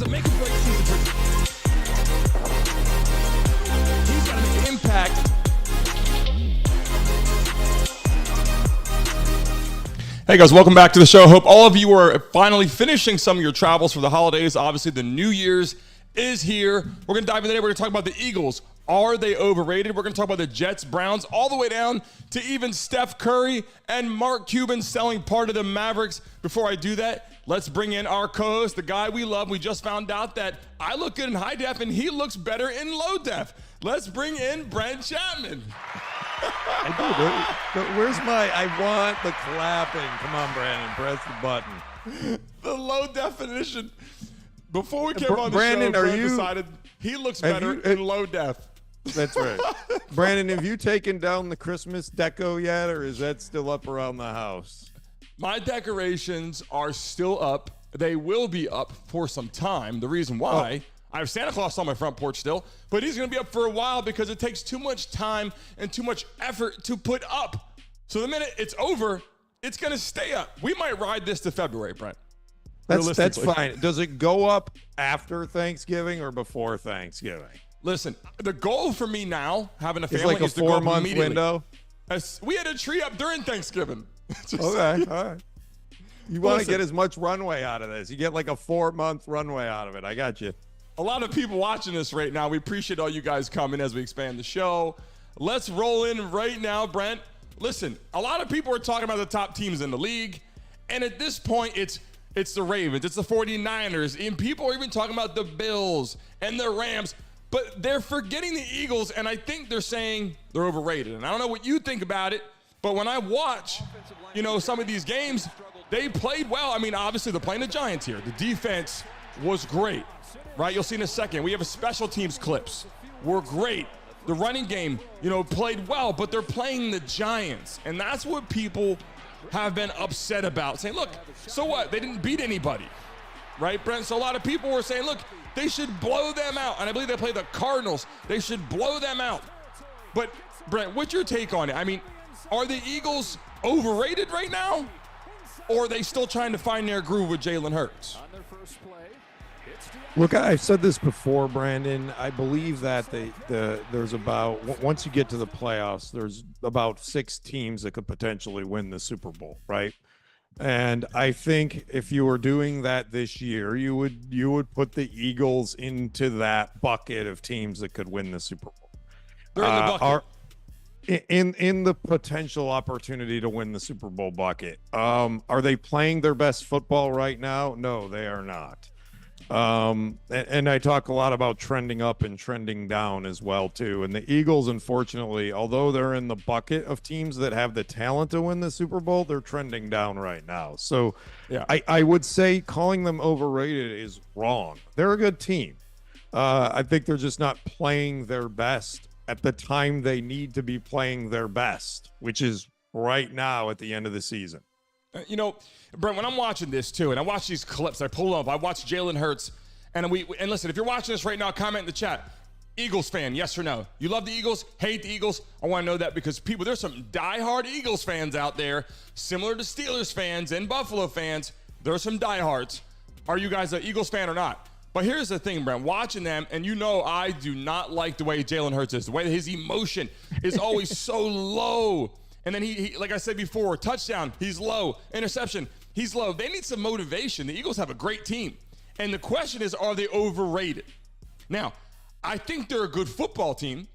a make-or-break season for. He's got to make an impact. Hey guys, welcome back to the show. Hope all of you are finally finishing some of your travels for the holidays. Obviously, the New Year's is here. We're going to dive in today. We're going to talk about the Eagles. Are they overrated? We're going to talk about the Jets, Browns, all the way down to even Steph Curry and Mark Cuban selling part of the Mavericks. Before I do that, let's bring in our co-host, the guy we love. We just found out that I look good in high def and he looks better in low def. Let's bring in Brent Chapman. Where's I want the clapping. Come on, Brandon, press the button. The low definition. Before we came on the Brandon, show, Brent decided he looks better in low def. That's right. Brandon, have you taken down the Christmas deco yet, or is that still up around the house? My decorations are still up. They will be up for some time. The reason why... I have Santa Claus on my front porch still, but he's going to be up for a while because it takes too much time and too much effort to put up. So the minute it's over, it's going to stay up. We might ride this to February, Brent. That's fine. Does it go up after Thanksgiving or before Thanksgiving? Listen, the goal for me now, having a family, like a is to go 4-month window. We had a tree up during Thanksgiving. Okay, all right. You want to get as much runway out of this. You get like a 4-month runway out of it. I got you. A lot of people watching this right now. We appreciate all you guys coming as we expand the show. Let's roll in right now, Brent. Listen, a lot of people are talking about the top teams in the league, and at this point, it's the Ravens, it's the 49ers, and people are even talking about the Bills and the Rams, but they're forgetting the Eagles, and I think they're saying they're overrated. And I don't know what you think about it, but when I watch, some of these games, they played well. I mean, obviously, they're playing the Giants here. The defense was great. Right, you'll see in a second. We have a special teams clips. We're great. The running game, played well, but they're playing the Giants. And that's what people have been upset about. Saying, look, so what? They didn't beat anybody. Right, Brent? So a lot of people were saying, look, they should blow them out. And I believe they play the Cardinals. They should blow them out. But, Brent, what's your take on it? I mean, are the Eagles overrated right now? Or are they still trying to find their groove with Jalen Hurts? Look, I've said this before, Brandon. I believe that there's about, once you get to the playoffs, there's about 6 teams that could potentially win the Super Bowl, right? And I think if you were doing that this year, you would put the Eagles into that bucket of teams that could win the Super Bowl. They're in the bucket. In the potential opportunity to win the Super Bowl bucket. Are they playing their best football right now? No, they are not. And I talk a lot about trending up and trending down as well too. And the Eagles, unfortunately, although they're in the bucket of teams that have the talent to win the Super Bowl, they're trending down right now. So yeah. I would say calling them overrated is wrong. They're a good team. I think they're just not playing their best at the time they need to be playing their best, which is right now at the end of the season. Brent, when I'm watching this too, and I watch these clips, I pull up, I watch Jalen Hurts, and listen, if you're watching this right now, comment in the chat. Eagles fan, yes or no? You love the Eagles, hate the Eagles? I want to know that because there's some diehard Eagles fans out there, similar to Steelers fans and Buffalo fans. There's some diehards. Are you guys an Eagles fan or not? But here's the thing, Brent, watching them, and I do not like the way Jalen Hurts is, the way that his emotion is always so low. And then he, like I said before, touchdown, he's low. Interception, he's low. They need some motivation. The Eagles have a great team. And the question is, are they overrated? Now, I think they're a good football team.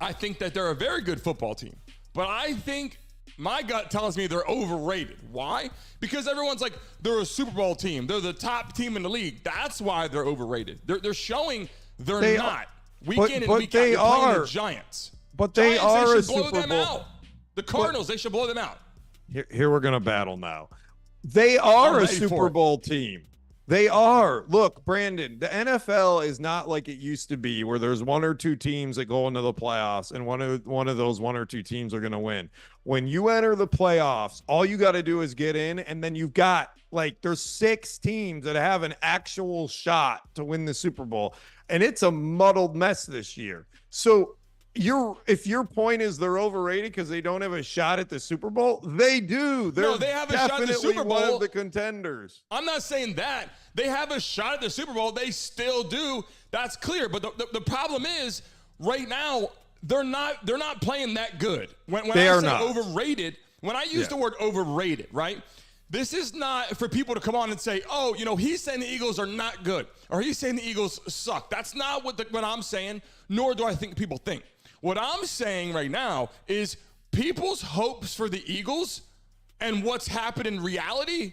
I think that they're a very good football team. But I think my gut tells me they're overrated. Why? Because everyone's like, they're a Super Bowl team. They're the top team in the league. That's why they're overrated. They're showing they're not. Week in and week out, they're playing the Giants. But they are a Super Bowl. Out. The Cardinals, they should blow them out. Here we're going to battle now. They are a Super Bowl team. They are. Look, Brandon, the NFL is not like it used to be where there's 1 or 2 teams that go into the playoffs and one of those 1 or 2 teams are going to win. When you enter the playoffs, all you got to do is get in, and then you've got there's 6 teams that have an actual shot to win the Super Bowl, and it's a muddled mess this year. So if your point is they're overrated because they don't have a shot at the Super Bowl, they do. They're they have a shot at the Super Bowl. One of the contenders. I'm not saying that. They have a shot at the Super Bowl. They still do. That's clear. But the problem is right now they're not playing that good. When they I say not. Overrated, when I use the word overrated, right? This is not for people to come on and say, oh, he's saying the Eagles are not good, or he's saying the Eagles suck. That's not what I'm saying, nor do I think people think. What I'm saying right now is people's hopes for the Eagles and what's happened in reality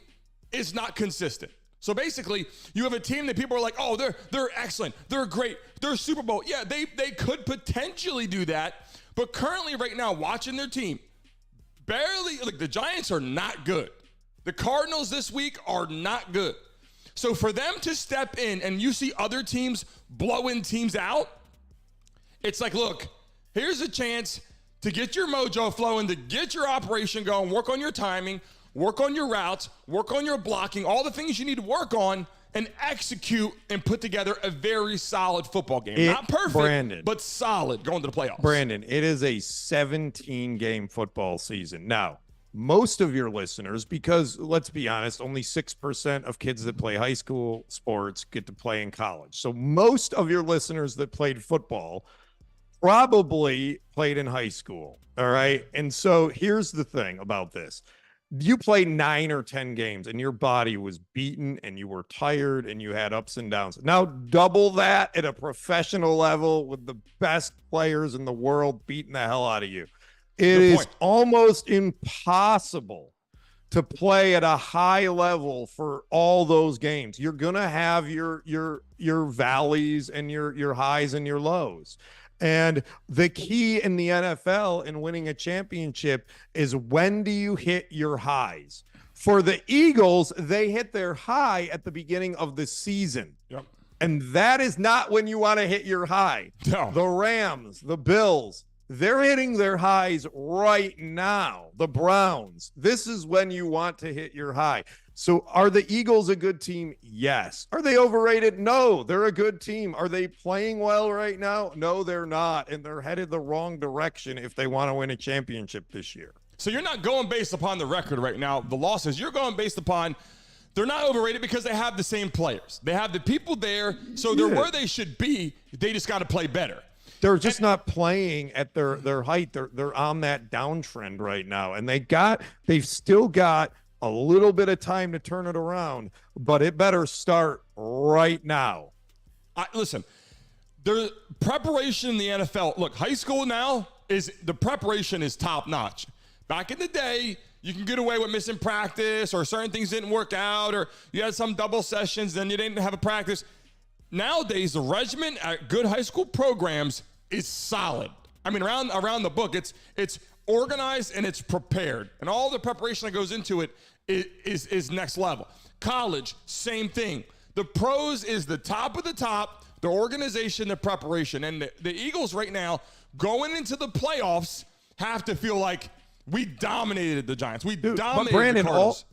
is not consistent. So basically, you have a team that people are like, oh, they're excellent, they're great, they're Super Bowl. Yeah, they could potentially do that, but currently right now, watching their team, barely, like the Giants are not good. The Cardinals this week are not good. So for them to step in and you see other teams blowing teams out, it's like, look, here's a chance to get your mojo flowing, to get your operation going, work on your timing, work on your routes, work on your blocking, all the things you need to work on, and execute and put together a very solid football game. Not perfect, Brandon, but solid going to the playoffs. Brandon, it is a 17-game football season. Now, most of your listeners, because let's be honest, only 6% of kids that play high school sports get to play in college. So most of your listeners that played football probably played in high school. All right. And so here's the thing about this. You played 9 or 10 games and your body was beaten and you were tired and you had ups and downs. Now double that at a professional level with the best players in the world beating the hell out of you. It is almost impossible to play at a high level for all those games. You're going to have your valleys and your highs and your lows. And the key in the NFL in winning a championship is, when do you hit your highs? For the Eagles, they hit their high at the beginning of the season. Yep. And that is not when you want to hit your high. No. The Rams, the Bills, they're hitting their highs right now. The Browns, this is when you want to hit your high. So are the Eagles a good team? Yes. Are they overrated? No, they're a good team. Are they playing well right now? No, they're not. And they're headed the wrong direction if they want to win a championship this year. So you're not going based upon the record right now, the losses. You're going based upon they're not overrated because they have the same players. They have the people there, so they're where they should be. They just got to play better. They're just not playing at their height. They're on that downtrend right now. And they've still got a little bit of time to turn it around, but it better start right now. Listen, the preparation in the NFL, look, high school now the preparation is top notch. Back in the day, you can get away with missing practice, or certain things didn't work out, or you had some double sessions, then you didn't have a practice. Nowadays, the regimen at good high school programs is solid. I mean, around the book, it's organized and it's prepared, and all the preparation that goes into it is next level. College, same thing. The pros is the top of the top, the organization, the preparation, and the Eagles right now going into the playoffs have to feel like we dominated the Giants. We dominated Brandon, the Cardinals.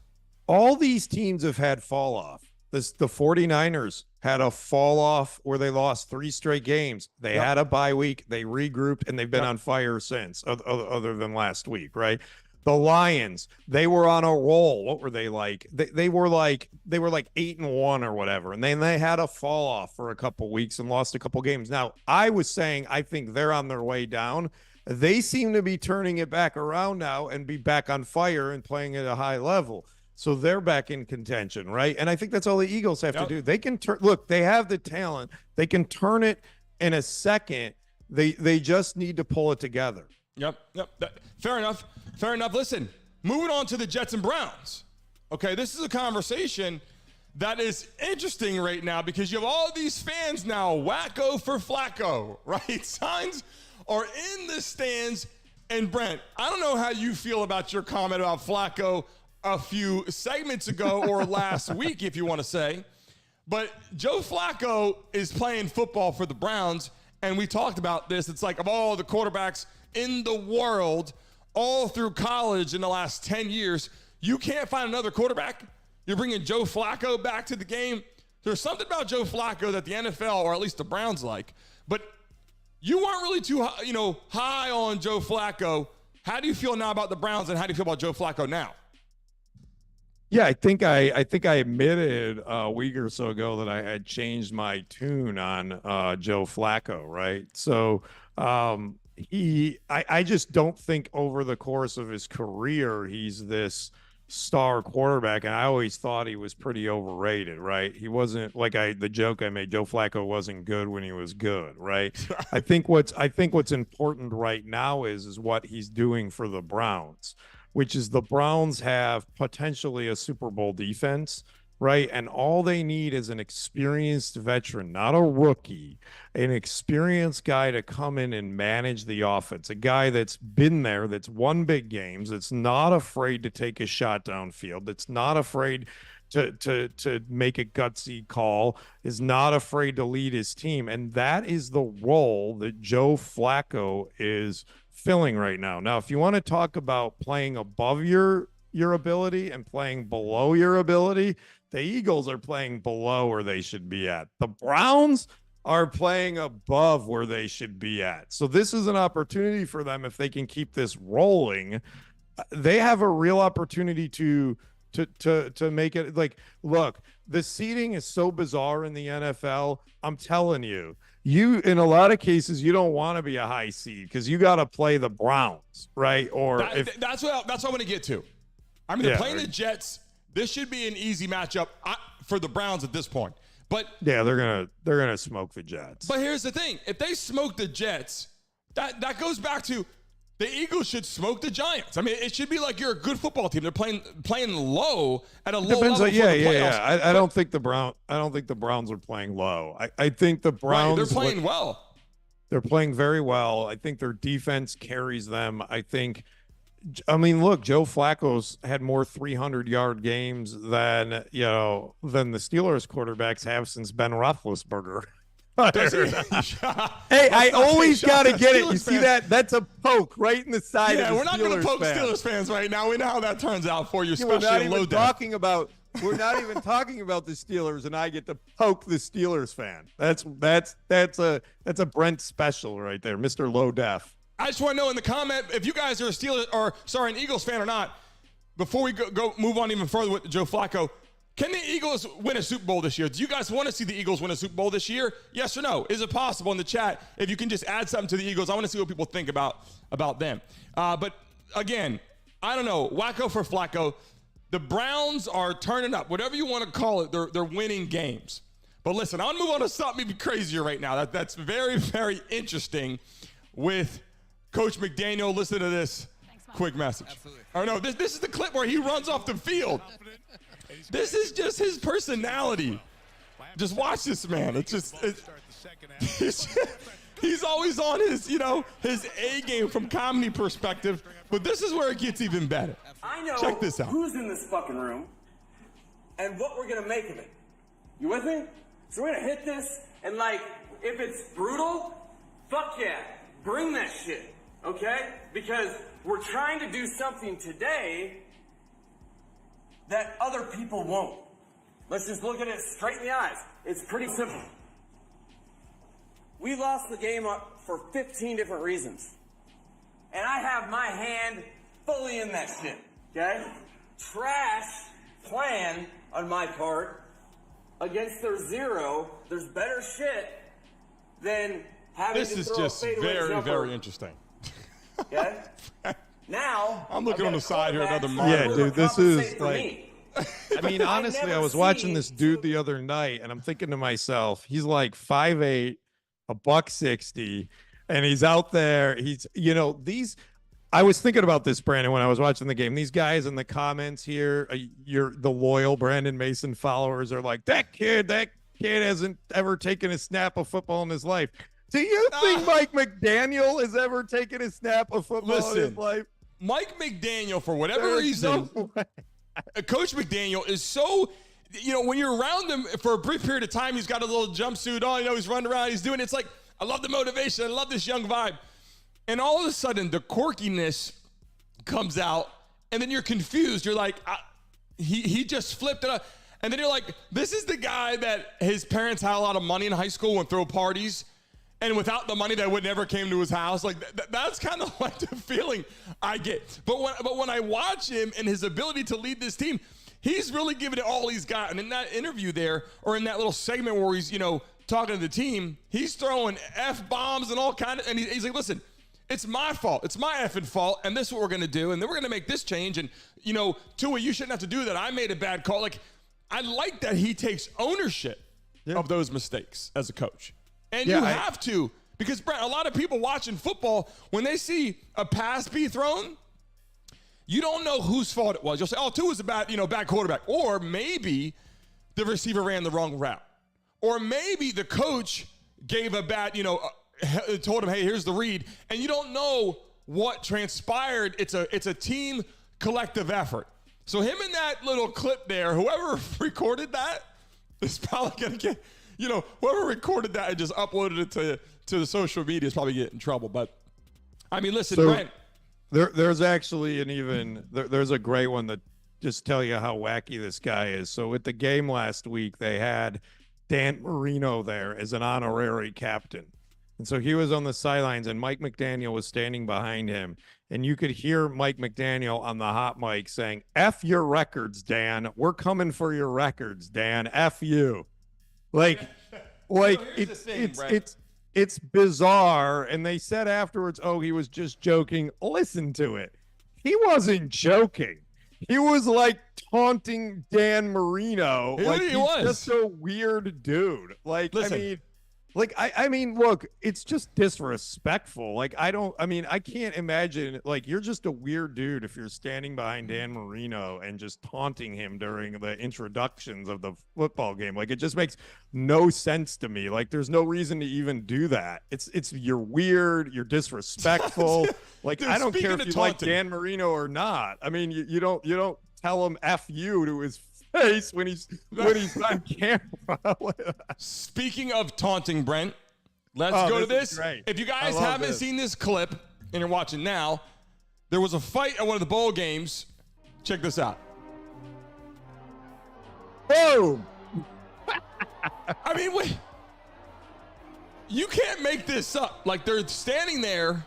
All these teams have had fall off. The 49ers had a fall off where they lost 3 straight games. They had a bye week. They regrouped, and they've been on fire since, other than last week, right? The Lions, they were on a roll. What were they like? They were like 8-1 or whatever, and then they had a fall off for a couple weeks and lost a couple games. Now, I was saying I think they're on their way down. They seem to be turning it back around now and be back on fire and playing at a high level. So they're back in contention, right? And I think that's all the Eagles have to do. They can look, they have the talent. They can turn it in a second. They just need to pull it together. Yep. Fair enough. Listen, moving on to the Jets and Browns. Okay, this is a conversation that is interesting right now because you have all these fans now, wacko for Flacco, right? Signs are in the stands. And Brent, I don't know how you feel about your comment about Flacco a few segments ago or last week, if you want to say. But Joe Flacco is playing football for the Browns, and we talked about this. It's like, of all the quarterbacks in the world, all through college in the last 10 years, you can't find another quarterback. You're bringing Joe Flacco back to the game. There's something about Joe Flacco that the NFL, or at least the Browns, like. But You weren't really too high on Joe Flacco. How do you feel now about the Browns, and how do you feel about Joe Flacco now? Yeah, I think I admitted a week or so ago that I had changed my tune on Joe Flacco, right? So I just don't think over the course of his career he's this star quarterback, and I always thought he was pretty overrated, right? He wasn't like the joke I made, Joe Flacco wasn't good when he was good, right? I think what's important right now is what he's doing for the Browns, which is the Browns have potentially a Super Bowl defense, right? And all they need is an experienced veteran, not a rookie, an experienced guy to come in and manage the offense, a guy that's been there, that's won big games, that's not afraid to take a shot downfield, that's not afraid to make a gutsy call, is not afraid to lead his team. And that is the role that Joe Flacco is filling right now. Now, if you want to talk about playing above your ability and playing below your ability, the Eagles are playing below where they should be at. The Browns are playing above where they should be at. So this is an opportunity for them. If they can keep this rolling, they have a real opportunity to make it. Like, look, the seating is so bizarre in the NFL. I'm telling you, in a lot of cases, you don't want to be a high seed because you got to play the Browns, right? Or that's what I want to get to. I mean, they're playing the Jets. This should be an easy matchup for the Browns at this point. But yeah, they're gonna smoke the Jets. But here's the thing: if they smoke the Jets, that goes back to the Eagles should smoke the Giants. I mean, it should be like you're a good football team. They're playing low at a low level. Yeah. I don't think the Browns are playing low. I think the Browns they're playing well. They're playing very well. I think their defense carries them. I mean, look, Joe Flacco's had more 300-yard games than the Steelers quarterbacks have since Ben Roethlisberger. Hey, I always got to get it. You see that? That's a poke right in the side of the Steelers. Yeah, we're not going to poke Steelers fans right now. We know how that turns out for you, especially we're not even talking about the Steelers, and I get to poke the Steelers fan. That's a Brent special right there, Mr. Low Def. I just want to know in the comment if you guys are an Eagles fan or not. Before we go move on even further with Joe Flacco, can the Eagles win a Super Bowl this year? Do you guys want to see the Eagles win a Super Bowl this year? Yes or no? Is it possible? In the chat, if you can just add something to the Eagles, I want to see what people think about them. But again, I don't know. Wacko for Flacco. The Browns are turning up. Whatever you want to call it, they're winning games. But listen, I want to move on to something even crazier right now. That's very, very interesting with Coach McDaniel. Listen to this quick message. Absolutely. I don't know. This is the clip where he runs off the field. This is just his personality. Just watch this man. He's always on his A game from comedy perspective, but this is where it gets even better. I know Check this out. Who's in this fucking room and what we're gonna make of it. You with me? So we're gonna hit this, and if it's brutal, fuck yeah, bring that shit, okay? Because we're trying to do something today that other people won't. Let's just look at it straight in the eyes. It's pretty simple. We lost the game for 15 different reasons. And I have my hand fully in that shit, okay? Trash plan on my part against their zero. There's better shit than having This is just very, very interesting. Okay? Now, I'm looking on the side here, another monitor. Yeah, dude, this is like... I mean, honestly, I was watching this dude the other night, and I'm thinking to myself, he's like 5'8", $160, and he's out there. I was thinking about this, Brandon, when I was watching the game. These guys in the comments here, the loyal Brandon Mason followers are like, that kid hasn't ever taken a snap of football in his life. Do you think Mike McDaniel has ever taken a snap of football in his life? Mike McDaniel, for whatever reason, Coach McDaniel is so, when you're around him for a brief period of time, he's got a little jumpsuit on, he's running around, he's doing, it's like, I love the motivation, I love this young vibe. And all of a sudden, the quirkiness comes out, and then you're confused. You're like, he just flipped it up. And then you're like, this is the guy that his parents had a lot of money in high school and throw parties. and without the money that would never came to his house. Like that's kind of like the feeling I get. But when I watch him and his ability to lead this team, he's really giving it all he's got. And in that interview there, or in that little segment where he's, talking to the team, he's throwing F-bombs and all kind of, and he's like, listen, it's my fault. It's my effing fault. And this is what we're going to do. And then we're going to make this change. And, Tua, you shouldn't have to do that. I made a bad call. Like, I like that he takes ownership of those mistakes as a coach. And you have to, because Brent, a lot of people watching football, when they see a pass be thrown, you don't know whose fault it was. You'll say, oh, Tua's a bad quarterback. Or maybe the receiver ran the wrong route. Or maybe the coach gave a bad, told him, hey, here's the read. And you don't know what transpired. It's a team collective effort. So him in that little clip there, whoever recorded that is probably going to get, whoever recorded that and just uploaded it to the social media is probably getting in trouble. But, I mean, listen, Brent. There's actually there's a great one that just tell you how wacky this guy is. So at the game last week, they had Dan Marino there as an honorary captain. And so he was on the sidelines and Mike McDaniel was standing behind him. And you could hear Mike McDaniel on the hot mic saying, F your records, Dan. We're coming for your records, Dan. F you. It's bizarre. And they said afterwards, oh, he was just joking. Listen to it. He wasn't joking. He was like taunting Dan Marino. He's just a weird dude. Listen. I mean, look, it's just disrespectful. I can't imagine, you're just a weird dude if you're standing behind Dan Marino and just taunting him during the introductions of the football game. It just makes no sense to me. There's no reason to even do that. You're weird. You're disrespectful. Dude, I don't care if you like Dan Marino or not. I mean, you don't tell him F you to his face when he's on camera. Speaking of taunting, Brent, let's go to this. If you guys haven't seen this clip and you're watching now, there was a fight at one of the bowl games. Check this out. Boom! I mean, wait. You can't make this up. They're standing there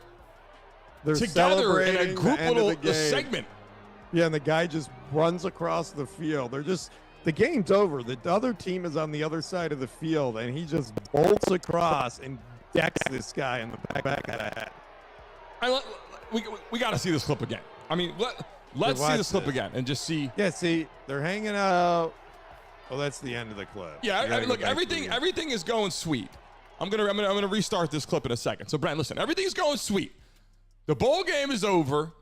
together in a group little segment. Yeah, and the guy just runs across the field. The game's over. The other team is on the other side of the field, and he just bolts across and decks this guy in the back of the head. We got to see this clip again. I mean, let's see this clip again and just see. Yeah, see, they're hanging out. Oh, that's the end of the clip. Yeah, I mean, look, everything is going sweet. I'm gonna restart this clip in a second. So, Brent, listen, everything's going sweet. The bowl game is over.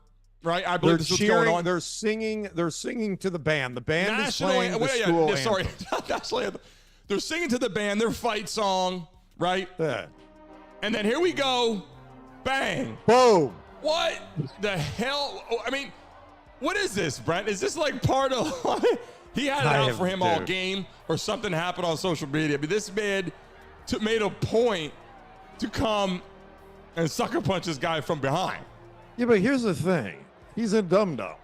Right, I believe this is what's going on. They're singing to the band. The band is playing the school anthem. Sorry, national anthem. They're singing to the band, their fight song, right? Yeah. And then here we go, bang. Boom. What the hell? I mean, what is this, Brent? Is this part of, he had it out for him all game, or something happened on social media? I mean, this man made a point to come and sucker punch this guy from behind. Yeah, but here's the thing. He's a dum-dum.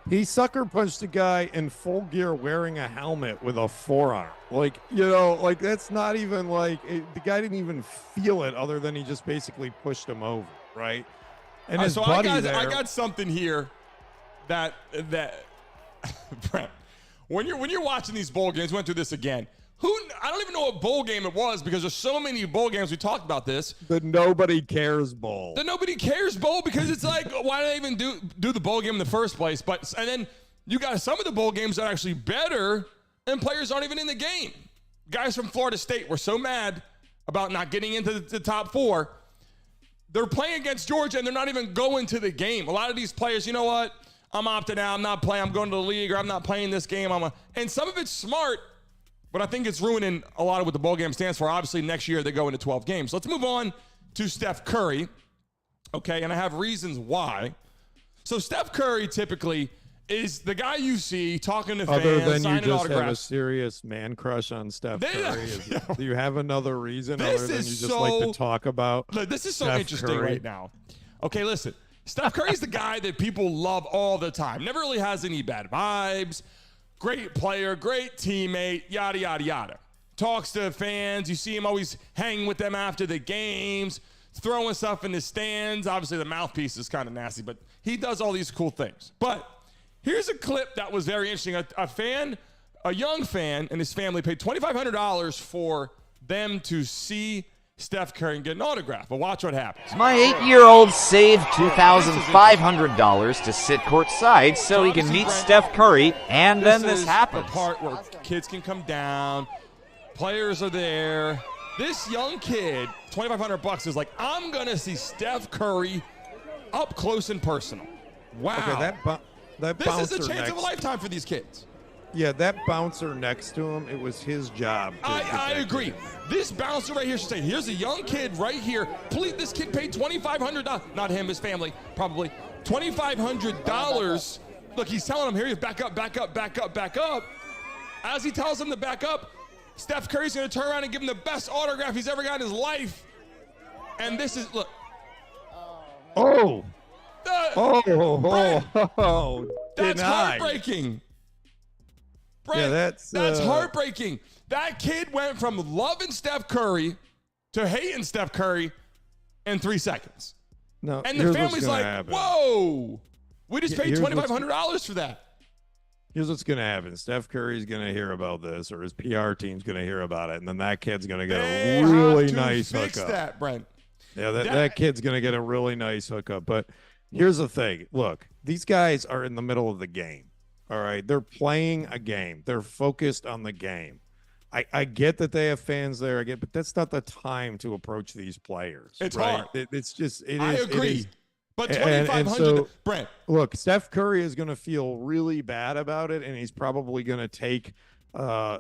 He sucker punched a guy in full gear wearing a helmet with a forearm. That's not even the guy didn't even feel it other than he just basically pushed him over, right? And his buddy I got something here that Brent, when you're watching these bowl games, went through this again. I don't even know what bowl game it was because there's so many bowl games. We talked about this. The Nobody Cares Bowl. The Nobody Cares Bowl, because it's why do they even do the bowl game in the first place? And then you got some of the bowl games that are actually better and players aren't even in the game. Guys from Florida State were so mad about not getting into the top 4. They're playing against Georgia and they're not even going to the game. A lot of these players, you know what? I'm opting out. I'm not playing. I'm going to the league, or I'm not playing this game. And some of it's smart. But I think it's ruining a lot of what the bowl game stands for. Obviously, next year they go into 12 games. Let's move on to Steph Curry. Okay, and I have reasons why. So Steph Curry typically is the guy you see talking to fans, other than signing you just autographs. Have a serious man crush on Steph Curry. Do you have another reason other than you just like to talk about? Look, this is so Steph interesting Curry right now. Okay, listen. Steph Curry's the guy that people love all the time. Never really has any bad vibes. Great player, great teammate, yada, yada, yada. talks to fans. You see him always hanging with them after the games, throwing stuff in the stands. Obviously, the mouthpiece is kind of nasty, but he does all these cool things. But here's a clip that was very interesting. A young fan and his family paid $2,500 for them to see Steph Curry and get an autograph. But watch what happens. My 8-year-old saved $2,500 to sit courtside so he can meet Steph Curry, and then this happens. The part where kids can come down, players are there. This young kid, $2,500 is like, I'm gonna see Steph Curry up close and personal. Wow. Okay, this is the chance of a lifetime for these kids. Yeah, that bouncer next to him, it was his job. I agree. This bouncer right here should say, here's a young kid right here. Please, this kid paid $2,500. Not him, his family, probably. $2,500. Look, he's telling him, here, back up, back up, back up, back up. As he tells him to back up, Steph Curry's going to turn around and give him the best autograph he's ever got in his life. And this is, look. Oh. Brent, that's denied. heartbreaking. Brent, Yeah, that's heartbreaking. That kid went from loving Steph Curry to hating Steph Curry in 3 seconds. No, And the family's like, happen. whoa, we just paid $2,500 for that. Here's what's going to happen. Steph Curry's going to hear about this, or his PR team's going to hear about it, and then that kid's going to get a really nice fix hookup. that, Brent. Yeah, that kid's going to get a really nice hookup. But here's the thing. Look, these guys are in the middle of the game. All right, they're playing a game. They're focused on the game. I get that they have fans there. But that's not the time to approach these players. It's right? hard. It's just. I agree. But $2,500, so, Brent. Look, Steph Curry is going to feel really bad about it, and he's probably going to take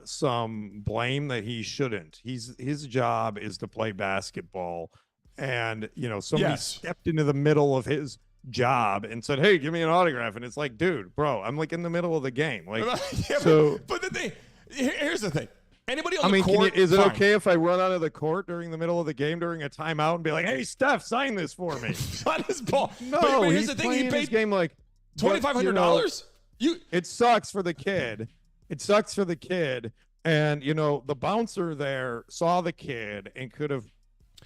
some blame that he shouldn't. His job is to play basketball, and somebody stepped into the middle of his job and said, hey, give me an autograph, and it's like, dude, bro, I'm like in the middle of the game, like. But the thing, here's the thing, anybody on the court, is it okay if I run out of the court during the middle of the game during a timeout and be like, hey, Steph, sign this for me? On his ball. No, but here's he's the thing, playing he paid his game like $2,500. It sucks for the kid. And the bouncer there saw the kid and could have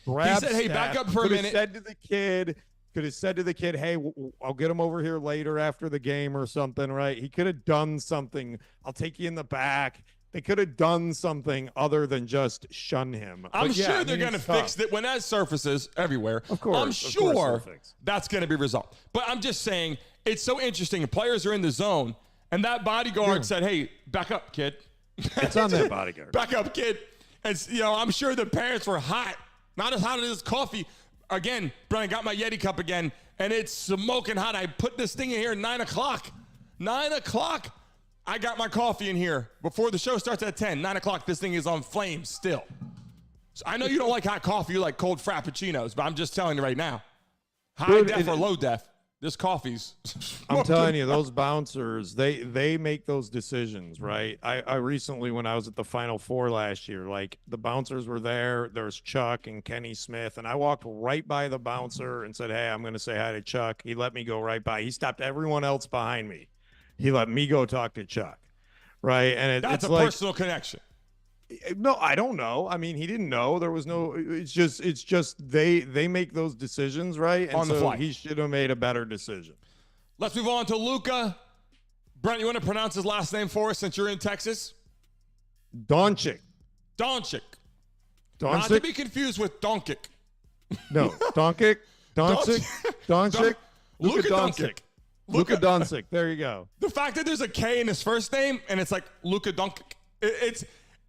grabbed. He said, hey, Steph, back up for a minute. Could have said to the kid, hey, I'll get him over here later after the game or something, right? He could have done something. I'll take you in the back. They could have done something other than just shun him. I'm sure they're going to fix it when that surfaces everywhere. Of course. I'm sure that's going to be resolved. But I'm just saying, it's so interesting. Players are in the zone, and that bodyguard said, hey, back up, kid. It's on that bodyguard. Back up, kid. And, I'm sure the parents were hot. Not as hot as this coffee. Again, Brian, got my Yeti cup again, and it's smoking hot. I put this thing in here at 9 o'clock. 9 o'clock. I got my coffee in here before the show starts at 10. 9 o'clock, this thing is on flames still. So I know you don't like hot coffee. You like cold frappuccinos, but I'm just telling you right now. High def or low def, this coffee's I'm telling you, those bouncers, they make those decisions, right? I recently, when I was at the Final Four last year, like the bouncers were there. There's Chuck and Kenny Smith, and I walked right by the bouncer and said, hey, I'm going to say hi to Chuck. He let me go right by. He stopped everyone else behind me. He let me go talk to Chuck, right? And that's it's a like, personal connection. No, I don't know. I mean, he didn't know. There was no. It's just they make those decisions, right? And on the fly. He should have made a better decision. Let's move on to Luka. Brent, you want to pronounce his last name for us since you're in Texas? Doncic. Not to be confused with Doncic. No, Doncic. Luka Doncic. Luka Doncic. There you go. The fact that there's a K in his first name and it's like Luka Doncic.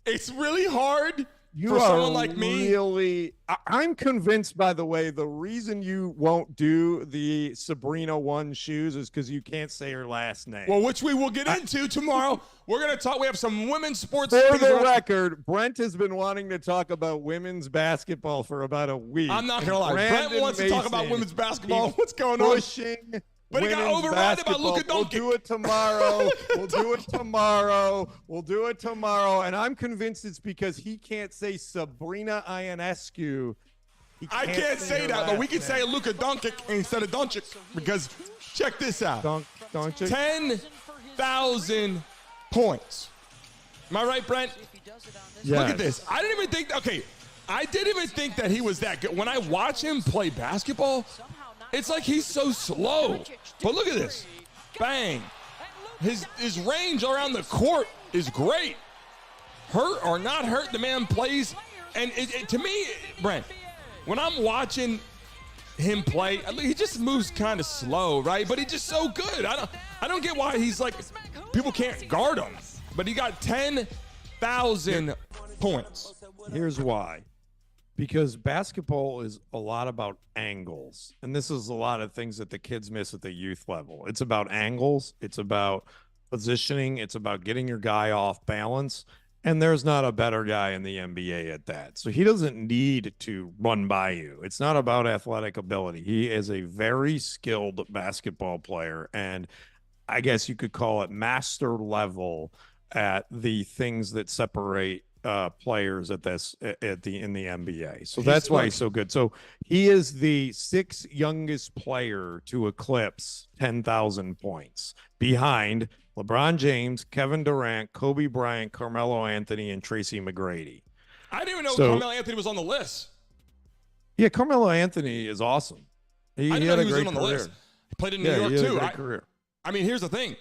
It's really hard for someone like me. I'm convinced, by the way, the reason you won't do the Sabrina 1 shoes is because you can't say her last name. Well, which we will get into tomorrow. We're going to talk. We have some women's sports. For the record, Brent has been wanting to talk about women's basketball for about a week. I'm not going to lie. Brent wants to talk about women's basketball. What's going on? But he got overridden by Luka Doncic. We'll do it tomorrow. We'll do it tomorrow. And I'm convinced it's because he can't say Sabrina Ionescu. I can't say that, but we can say Luka Doncic instead of Doncic because check this out. Doncic. 10,000 points. Am I right, Brent? Yes. Look at this. I didn't even think that he was that good. When I watch him play basketball, it's like he's so slow. But look at this. Bang. His range around the court is great. Hurt or not hurt, the man plays. And to me, Brent, when I'm watching him play, he just moves kind of slow, right? But he's just so good. I don't get why he's like, people can't guard him. But he got 10,000 points. Here's why. Because basketball is a lot about angles. And this is a lot of things that the kids miss at the youth level. It's about angles. It's about positioning. It's about getting your guy off balance. And there's not a better guy in the NBA at that. So he doesn't need to run by you. It's not about athletic ability. He is a very skilled basketball player. And I guess you could call it master level at the things that separate players in the NBA. So that's why he's so good. So he is the 6th youngest player to eclipse 10,000 points behind LeBron James, Kevin Durant, Kobe Bryant, Carmelo Anthony, and Tracy McGrady. I didn't even know Carmelo Anthony was on the list. Yeah, Carmelo Anthony is awesome. He had a great career. He played in New York too. Career. I mean, here's the thing.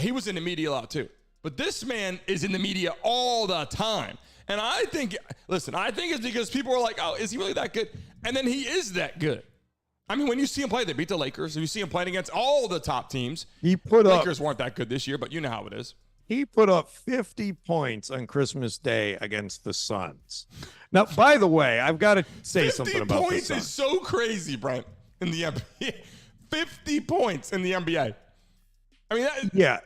He was in the media a lot too. But this man is in the media all the time. And I think it's because people are like, oh, is he really that good? And then he is that good. I mean, when you see him play, they beat the Lakers. You see him playing against all the top teams. Lakers weren't that good this year, but you know how it is. He put up 50 points on Christmas Day against the Suns. Now, by the way, I've got to say something about 50 points is so crazy, Brent, in the NBA. 50 points in the NBA. I mean, yeah.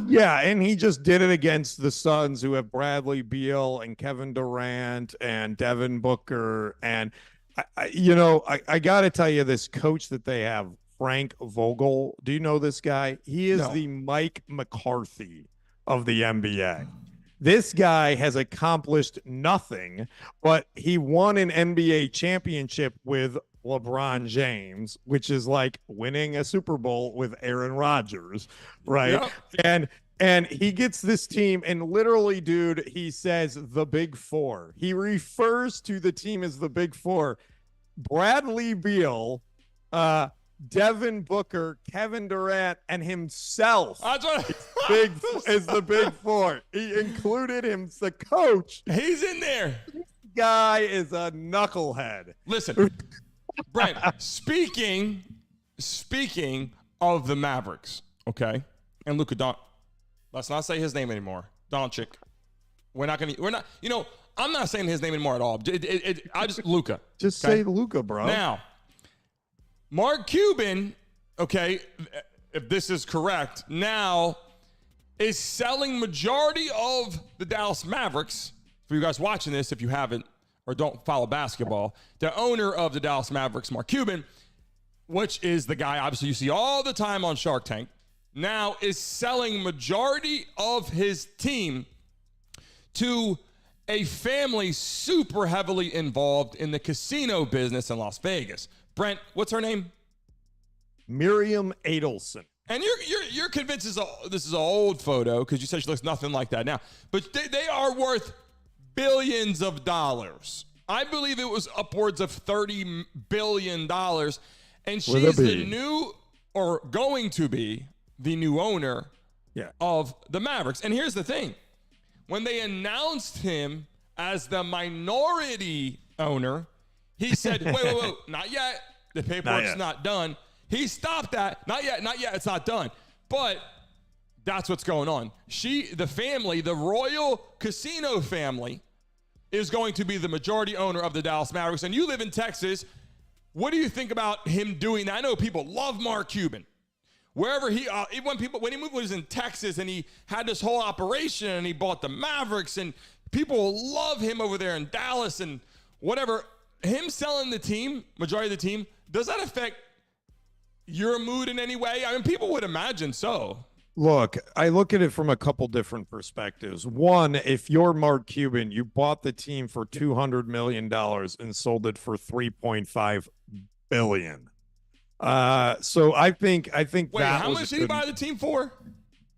Yeah, and he just did it against the Suns, who have Bradley Beal and Kevin Durant and Devin Booker. And, I got to tell you, this coach that they have, Frank Vogel, do you know this guy? He is the Mike McCarthy of the NBA. This guy has accomplished nothing, but he won an NBA championship with LeBron James, which is like winning a Super Bowl with Aaron Rodgers, right? Yep. And he gets this team, and literally, dude, he says the Big Four. He refers to the team as the Big Four. Bradley Beal, Devin Booker, Kevin Durant, and himself is the Big Four. He included him, the coach. He's in there. This guy is a knucklehead. Listen, Brent, speaking of the Mavericks, okay, and Luka let's not say his name anymore. Doncic. I'm not saying his name anymore at all. I just Luka. Just say Luka, bro. Now, Mark Cuban, okay, if this is correct, now is selling majority of the Dallas Mavericks. For you guys watching this, if you haven't or don't follow basketball, the owner of the Dallas Mavericks, Mark Cuban, which is the guy obviously you see all the time on Shark Tank, now is selling majority of his team to a family super heavily involved in the casino business in Las Vegas. Brent, what's her name? Miriam Adelson. And you're convinced this is an old photo because you said she looks nothing like that now. But they are worth billions of dollars. I believe it was upwards of $30 billion. And she's going to be the new owner of the Mavericks. And here's the thing. When they announced him as the minority owner, he said, wait, not yet. The paperwork's not done. He stopped that. Not yet, it's not done. But that's what's going on. The family, the Royal Casino family, is going to be the majority owner of the Dallas Mavericks. And you live in Texas. What do you think about him doing that? I know people love Mark Cuban. Wherever when he moved, was in Texas, and he had this whole operation, and he bought the Mavericks, and people love him over there in Dallas and whatever. Him selling the team, majority of the team, does that affect your mood in any way? I mean, people would imagine so. Look, I look at it from a couple different perspectives. One, if you're Mark Cuban, you bought the team for $200 million and sold it for $3.5 billion. So I think Wait, how much did he buy the team for?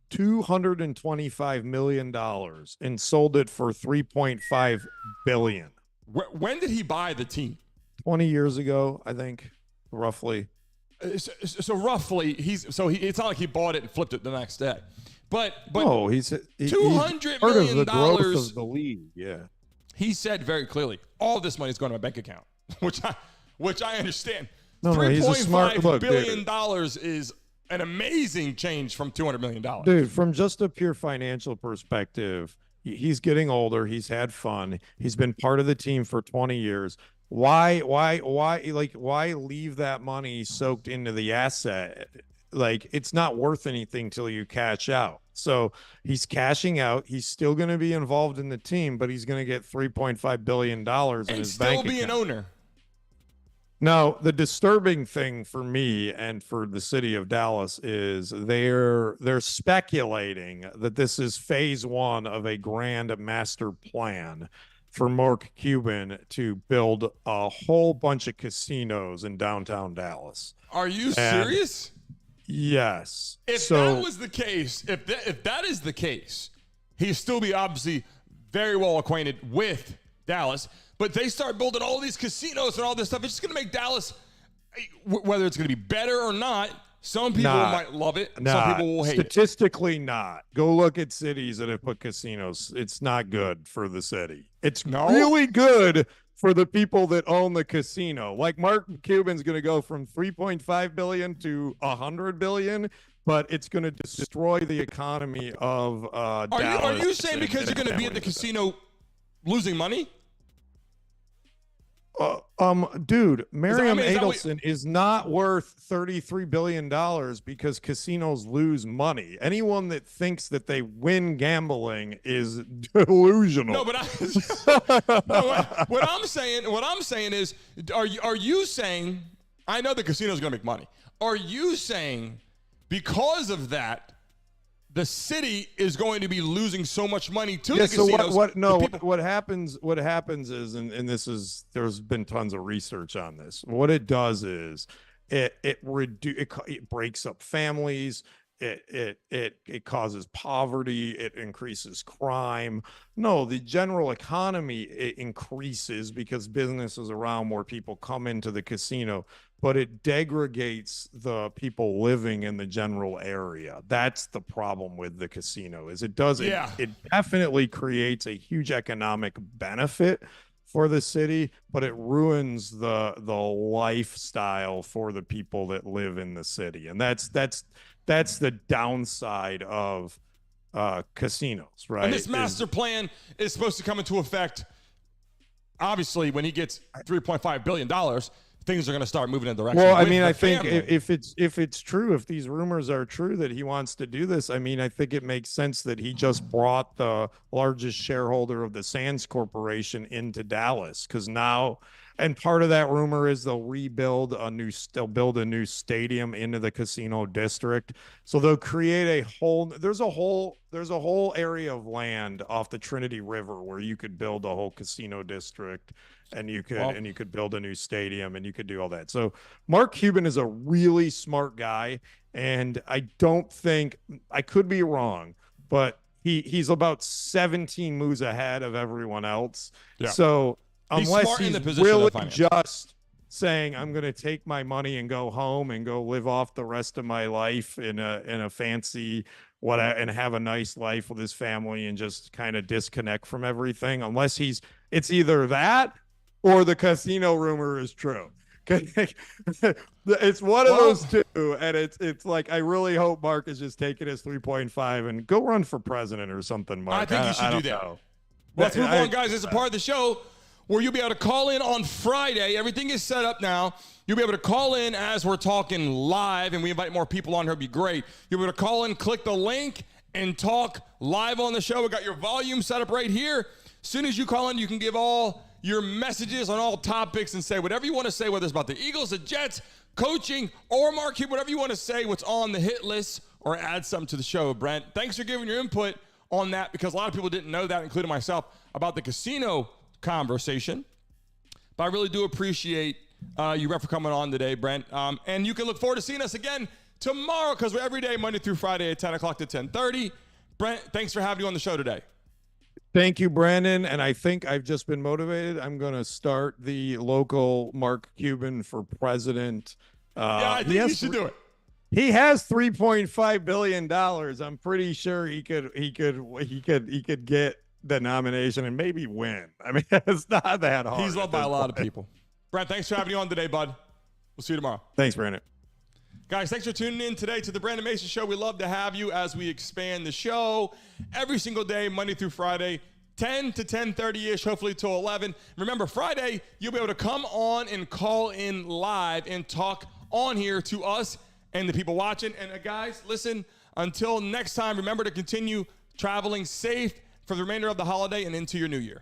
$225 million and sold it for $3.5 billion. When did he buy the team? 20 years ago, I think, roughly. So roughly, it's not like he bought it and flipped it the next day. But no, he's $200 part million of the growth of the league. Yeah, he said very clearly, all this money is going to my bank account, which I understand. No, he's a smart $3.5 billion is an amazing change from $200 million. Dude, from just a pure financial perspective, he's getting older. He's had fun. He's been part of the team for 20 years. Why leave that money soaked into the asset? Like, it's not worth anything till you cash out. So he's cashing out. He's still going to be involved in the team, but he's going to get $3.5 billion in his bank account. And still be an owner. Now, the disturbing thing for me and for the city of Dallas is they're speculating that this is phase one of a grand master plan for Mark Cuban to build a whole bunch of casinos in downtown Dallas. Are you serious? Yes. If that was the case, if that is the case, he'd still be obviously very well acquainted with Dallas. But they start building all these casinos and all this stuff. It's just going to make Dallas, whether it's going to be better or not, some people might love it. Some people will hate it. Statistically, not. Go look at cities that have put casinos. It's not good for the city. It's really good for the people that own the casino. Like Mark Cuban's going to go from $3.5 billion to $100 billion, but it's going to destroy the economy of Dallas. Are you saying because you're going to be at the casino losing money? Dude, Miriam Adelson is not worth $33 billion because casinos lose money. Anyone that thinks that they win gambling is delusional. No, but what I'm saying is, are you saying, I know the casino's going to make money. Are you saying because of that, the city is going to be losing so much money to the casinos? What happens is, and this is, there's been tons of research on this. What it does is it breaks up families. It causes poverty. It increases crime. No, the general economy, it increases because businesses around more people come into the casino, but it degrades the people living in the general area. That's the problem with the casino. Is it definitely creates a huge economic benefit for the city, but it ruins the lifestyle for the people that live in the city. And that's the downside of casinos, right? And this master plan is supposed to come into effect, obviously, when he gets $3.5 billion, things are going to start moving in the direction. Well, I mean, I think if it's true, if these rumors are true that he wants to do this, I mean, I think it makes sense that he just brought the largest shareholder of the Sands Corporation into Dallas, because now, and part of that rumor is they'll build a new stadium into the casino district. So they'll create there's a whole area of land off the Trinity River where you could build a whole casino district, and you could build a new stadium, and you could do all that. So Mark Cuban is a really smart guy, and I don't think, I could be wrong, but he's about 17 moves ahead of everyone else. Yeah. So unless he's really just saying, I'm going to take my money and go home and go live off the rest of my life in a fancy and have a nice life with his family and just kind of disconnect from everything, unless it's either that or the casino rumor is true. It's one of those two, and it's like, I really hope Mark is just taking his 3.5 and go run for president or something, Mark. I think you should do that. Know. Let's move on, guys. It's a part of the show where you'll be able to call in on Friday. Everything is set up now. You'll be able to call in as we're talking live, and we invite more people on here. It'd be great. You'll be able to call in, click the link, and talk live on the show. We got your volume set up right here. As soon as you call in, you can give all your messages on all topics and say whatever you want to say, whether it's about the Eagles, the Jets, coaching, or Mark Cuban, whatever you want to say, what's on the hit list, or add something to the show. Brent, thanks for giving your input on that, because a lot of people didn't know that, including myself, about the casino conversation. But I really do appreciate you for coming on today, Brent. And you can look forward to seeing us again tomorrow, because we're every day, Monday through Friday at 10 o'clock to 10:30. Brent, thanks for having you on the show today. Thank you, Brandon. And I think I've just been motivated. I'm going to start the local Mark Cuban for president. Yeah, I think you should do it. He has $3.5 billion. I'm pretty sure he could get the nomination and maybe win. I mean, it's not that hard. He's loved by a lot of people. Brent, thanks for having you on today, bud. We'll see you tomorrow. Thanks, Brandon. Guys, thanks for tuning in today to the Brandon Mason Show. We love to have you as we expand the show every single day, Monday through Friday, 10 to 10:30-ish, hopefully till 11. Remember, Friday, you'll be able to come on and call in live and talk on here to us and the people watching. And guys, listen, until next time, remember to continue traveling safe for the remainder of the holiday and into your new year.